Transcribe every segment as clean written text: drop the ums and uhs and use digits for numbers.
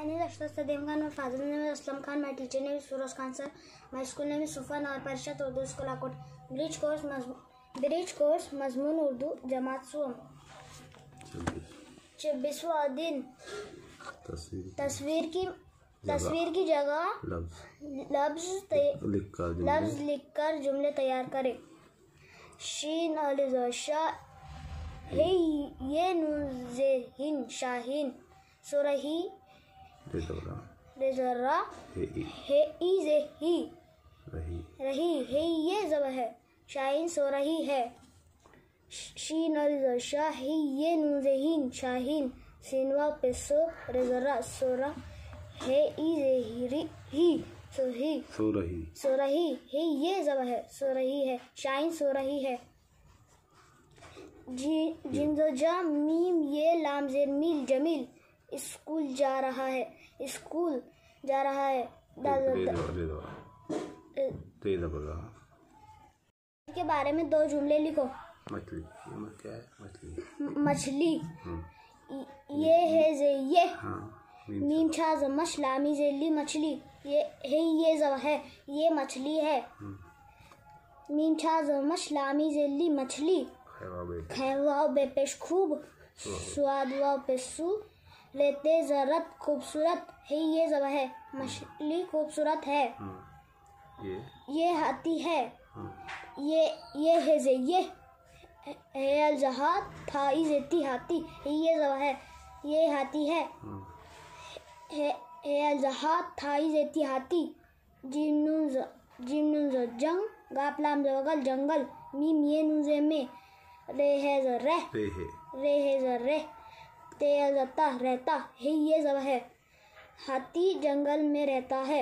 My name is Ashraf Sadeem Khan. My father's name is Aslam Khan. My teacher name is Firoz Khan sir. My school name is Sufan और परिषद Urdu school Akot. Bridge course मजमून उर्दू जमात सुम. 26वां दिन. तस्वीर की जगह लफ्ज लिखकर जुमले तैयार करें. शीन अलिज़ा हे ये नूज़ेहिन शाहीन सुरही रेज़रा हे इज़े ही रही हे ये ज़ब है शाहीन सो रही है. शीन अलिज़ा हे ये नूज़ेहिन शाहीन सीनवा पे सो रेज़रा सोरा हे इज़े ही सो रही हे ये ज़ब है सो रही है शाहीन सो रही है. जिंदोजा मीम ये लाम ज़ेर मील जमील स्कूल जा रहा है के बारे में 2 जुमले लिखो. मछली ये है जे ये मीम छा जमश लामी जेली मछली ये है ये जब है ये मछली है. मीम छा जमश लामी जेली मछली खैवाव बेपेश खूब स्वाद वाव पे सू लेते जरत खूबसूरत है ये जब है मछली खूबसूरत है. ये हाथी है ये है जे ये है जहाद था इजेती हाथी है ये जब है ये हाथी है जहाद था इजेती हाथी. जिम्नुन जंग गापलाम जवगल जंगल मीम ये नुजे में रे है ज़र्रे ते जता रहता है ये जब है हाथी जंगल में रहता है.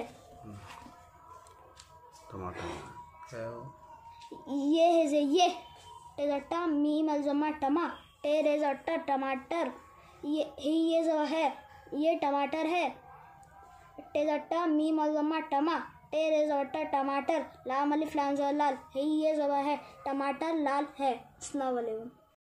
ये है जे ये टेजटा मीम अलजमा टमा टे रेजटा टमाटर ये जब है ये टमाटर है. टेजटा मीम अलजमा टमा टे रेजटा टमाटर लाम अलिफ लाम लाल है ये जब है टमाटर लाल है. अस्सलाम वालेकुम.